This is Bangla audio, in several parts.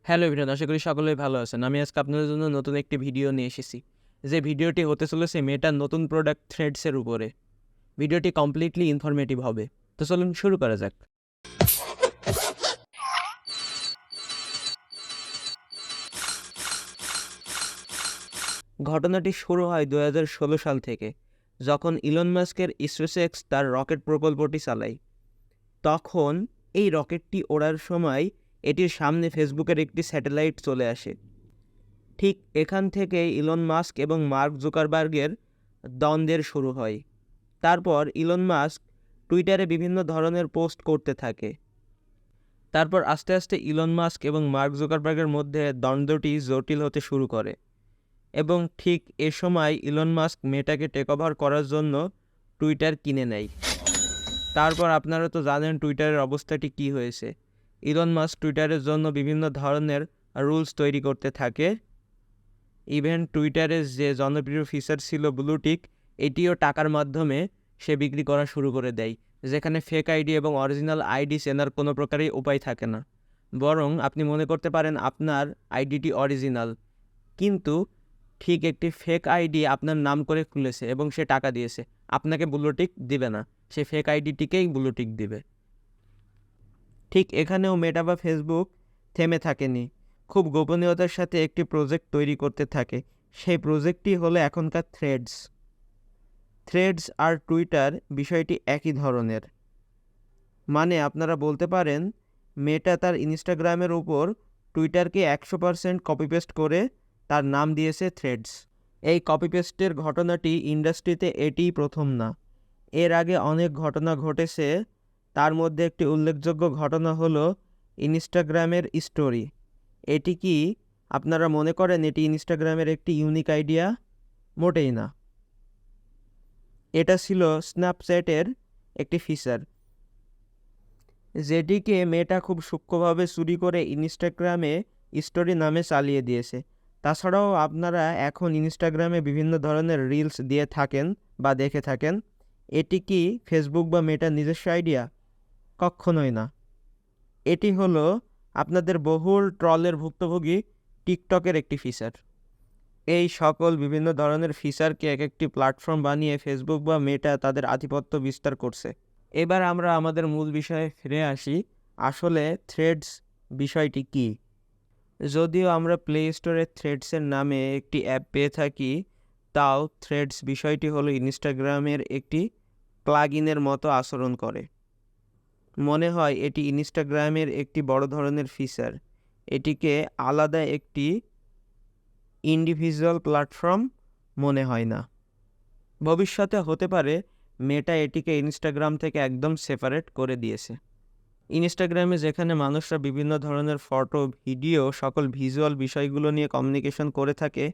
হ্যালো এভরিওয়ান, আশা করি সকলেই ভালো আছেন। আমি আজকে আপনাদের জন্য নতুন একটি ভিডিও নিয়ে এসেছি। যে ভিডিওটি হতে চলেছে মেটার নতুন প্রোডাক্ট থ্রেডসের উপরে। ভিডিওটি কমপ্লিটলি ইনফরমেটিভ হবে। তো চলুন শুরু করা যাক। ঘটনাটি শুরু হয় 2016 সাল থেকে, যখন ইলন মাস্কের স্পেসএক্স তার রকেট প্রকল্পটি চালায়। তখন এই রকেটটি ওড়ার সময় এটির সামনে ফেসবুকের একটি স্যাটেলাইট চলে আসে। ঠিক এখান থেকে ইলন মাস্ক এবং মার্ক জুকারবার্গের দ্বন্দ্বের শুরু হয়। তারপর ইলন মাস্ক টুইটারে বিভিন্ন ধরনের পোস্ট করতে থাকে। তারপর আস্তে আস্তে ইলন মাস্ক এবং মার্ক জুকারবার্গের মধ্যে দ্বন্দ্বটি জটিল হতে শুরু করে এবং ঠিক এ সময় ইলন মাস্ক মেটাকে টেক ওভার করার জন্য টুইটার কিনে নেয়। তারপর আপনারা তো জানেন টুইটারের অবস্থাটি কী হয়েছে। ইলন মাস্ক টুইটারের জন্য বিভিন্ন ধরনের রুলস তৈরি করতে থাকে। ইভেন টুইটারের যে জনপ্রিয় ফিচার ছিল ব্লু টিক, এটিও টাকার মাধ্যমে সে বিক্রি করা শুরু করে দেয়, যেখানে ফেক আইডি এবং অরিজিনাল আইডি চেনার কোনো প্রকারই উপায় থাকে না। বরং আপনি মনে করতে পারেন আপনার আইডিটি অরিজিনাল, কিন্তু ঠিক একটি ফেক আইডি আপনার নাম করে খুলেছে এবং সে টাকা দিয়েছে। আপনাকে ব্লু টিক দিবে না, সে ফেক আইডিটিকেই ব্লু টিক দিবে। ঠিক এখানেও মেটা বা ফেসবুক থেমে থাকেনি, খুব গোপনীয়তার সাথে একটি প্রজেক্ট তৈরি করতে থাকে। সেই প্রজেক্টটি হলো এখনকার থ্রেডস আর টুইটার বিষয়টি একই ধরনের। মানে আপনারা বলতে পারেন মেটা তার ইনস্টাগ্রামের উপর টুইটারকে 100% কপিপেস্ট করে তার নাম দিয়েছে থ্রেডস। এই কপিপেস্টের ঘটনাটি ইন্ডাস্ট্রিতে এটিই প্রথম না, এর আগে অনেক ঘটনা ঘটেছে। তার মধ্যে একটি উল্লেখযোগ্য ঘটনা হলো ইনস্টাগ্রামের স্টোরি। এটি কি আপনারা মনে করেন এটি ইনস্টাগ্রামের একটি ইউনিক আইডিয়া? মোটেই না। এটা ছিল স্ন্যাপচ্যাটের একটি ফিচার, যেটিকে মেটা খুব সূক্ষ্মভাবে চুরি করে ইনস্টাগ্রামে স্টোরি নামে চালিয়ে দিয়েছে। তাছাড়াও আপনারা এখন ইনস্টাগ্রামে বিভিন্ন ধরনের রিলস দিয়ে থাকেন বা দেখে থাকেন। এটি কি ফেসবুক বা মেটার নিজস্ব আইডিয়া? কখনোই না। এটি হলো আপনাদের বহুল ট্রলের ভুক্তভোগী টিকটকের একটি ফিচার। এই সকল বিভিন্ন ধরনের ফিচারকে এক একটি প্ল্যাটফর্ম বানিয়ে ফেসবুক বা মেটা তাদের আধিপত্য বিস্তার করছে। এবার আমরা আমাদের মূল বিষয়ে ফিরে আসি। আসলে থ্রেডস বিষয়টি কি? যদিও আমরা প্লে স্টোরে থ্রেডসের নামে একটি অ্যাপ পেয়ে থাকি, তাও থ্রেডস বিষয়টি হলো ইনস্টাগ্রামের একটি প্লাগইনের মতো আচরণ করে। মনে হয় এটি ইনস্টাগ্রামের একটি বড় ধরনের ফিচার। এটিকে আলাদা একটি ইন্ডিভিজুয়াল প্ল্যাটফর্ম মনে হয় না। ভবিষ্যতে হতে পারে মেটা এটিকে ইনস্টাগ্রাম থেকে একদম সেপারেট করে দিয়েছে। ইনস্টাগ্রামে যেখানে মানুষরা বিভিন্ন ধরনের ফটো, ভিডিও, সকল ভিজুয়াল বিষয়গুলো নিয়ে কমিউনিকেশন করে থাকে,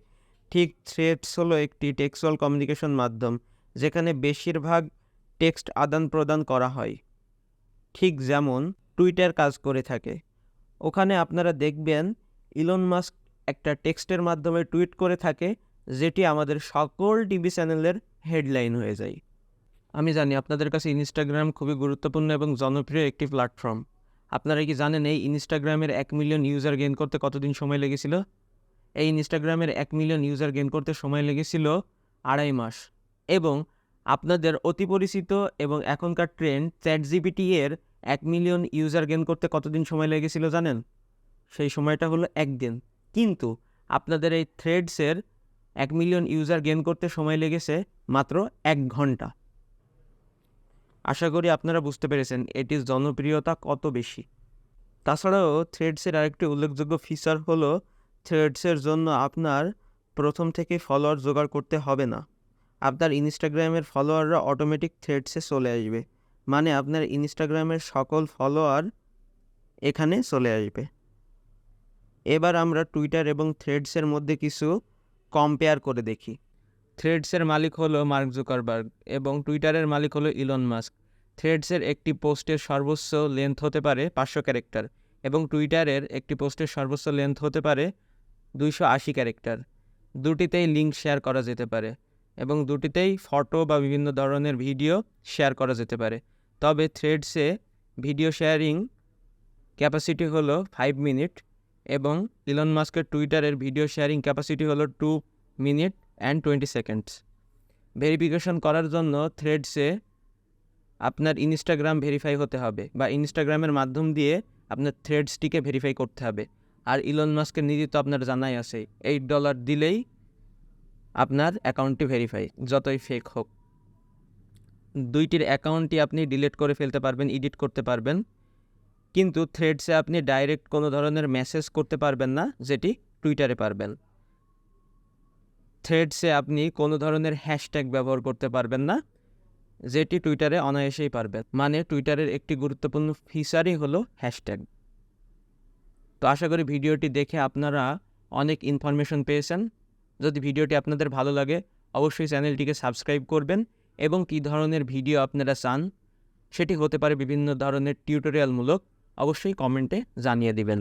ঠিক থ্রেডস হলো একটি টেক্সচুয়াল কমিউনিকেশন মাধ্যম, যেখানে বেশিরভাগ টেক্সট আদান প্রদান করা হয়, ঠিক যেমন টুইটার কাজ করে থাকে। ওখানে আপনারা দেখবেন ইলন মাস্ক একটা টেক্সটের মাধ্যমে টুইট করে থাকে, যেটি আমাদের সকল টিভি চ্যানেলের হেডলাইন হয়ে যায়। আমি জানি আপনাদের কাছে ইনস্টাগ্রাম খুবই গুরুত্বপূর্ণ এবং জনপ্রিয় একটি প্ল্যাটফর্ম। আপনারা কি জানেন এই ইনস্টাগ্রামের 1 মিলিয়ন ইউজার গেইন করতে কতদিন সময় লেগেছিল? এই ইনস্টাগ্রামের 1 মিলিয়ন ইউজার গেইন করতে সময় লেগেছিল 2.5 মাস। এবং আপনাদের অতি পরিচিত এবং এখনকার ট্রেন্ড চ্যাটজিপিটি এর 1 মিলিয়ন ইউজার গেইন করতে কতদিন সময় লেগেছিল জানেন? সেই সময়টা হলো 1 দিন। কিন্তু আপনাদের এই থ্রেডসের 1 মিলিয়ন ইউজার গেইন করতে সময় লেগেছে মাত্র 1 ঘন্টা। আশা করি আপনারা বুঝতে পেরেছেন এটির জনপ্রিয়তা কত বেশি। তাছাড়াও থ্রেডসের আরেকটি উল্লেখযোগ্য ফিচার হলো থ্রেডসের জন্য আপনার প্রথম থেকে ফলোয়ার জোগাড় করতে হবে না। আপনার ইনস্টাগ্রামের ফলোয়াররা অটোমেটিক থ্রেডসে চলে আসবে। মানে আপনার ইনস্টাগ্রামের সকল ফলোয়ার এখানে চলে আসবে। এবার আমরা টুইটার এবং থ্রেডসের মধ্যে কিছু কম্পেয়ার করে দেখি। থ্রেডসের মালিক হলো মার্ক জুকারবার্গ এবং টুইটারের মালিক হলো ইলন মাস্ক। থ্রেডসের একটি পোস্টের সর্বোচ্চ লেন্থ হতে পারে 500 ক্যারেক্টার এবং টুইটারের একটি পোস্টের সর্বোচ্চ লেন্থ হতে পারে 280 ক্যারেক্টার। দুটিতেই লিঙ্ক শেয়ার করা যেতে পারে এবং দুটিতেই ফটো বা বিভিন্ন ধরনের ভিডিও শেয়ার করা যেতে পারে। তবে থ্রেডসে ভিডিও শেয়ারিং ক্যাপাসিটি হলো 5 মিনিট এবং ইলন মাস্কের টুইটারের ভিডিও শেয়ারিং ক্যাপাসিটি হলো 2 মিনিট অ্যান্ড 20 সেকেন্ডস। ভেরিফিকেশন করার জন্য থ্রেডসে আপনার ইনস্টাগ্রাম ভেরিফাই হতে হবে বা ইনস্টাগ্রামের মাধ্যম দিয়ে আপনার থ্রেডসটিকে ভেরিফাই করতে হবে। আর ইলন মাস্কের নীতি তো আপনার জানাই আছে, $8 দিলেই আপনার অ্যাকাউন্টটি ভেরিফাই, যতই ফেক হোক। দুইটির অ্যাকাউন্টই আপনি ডিলিট করে ফেলতে পারবেন, এডিট করতে পারবেন, কিন্তু থ্রেডসে আপনি ডাইরেক্ট কোনো ধরনের মেসেজ করতে পারবেন না, যেটি টুইটারে পারবেন। থ্রেডসে আপনি কোনো ধরনের হ্যাশট্যাগ ব্যবহার করতে পারবেন না, যেটি টুইটারে অনায়াসেই পারবেন। মানে টুইটারের একটি গুরুত্বপূর্ণ ফিচারই হলো হ্যাশট্যাগ। তো আশা করি ভিডিওটি দেখে আপনারা অনেক ইনফরমেশন পেয়েছেন। যদি ভিডিওটি আপনাদের ভালো লাগে অবশ্যই চ্যানেলটিকে সাবস্ক্রাইব করবেন এবং কী ধরনের ভিডিও আপনারা চান সেটি হতে পারে বিভিন্ন ধরনের টিউটোরিয়ালমূলক, অবশ্যই কমেন্টে জানিয়ে দিবেন।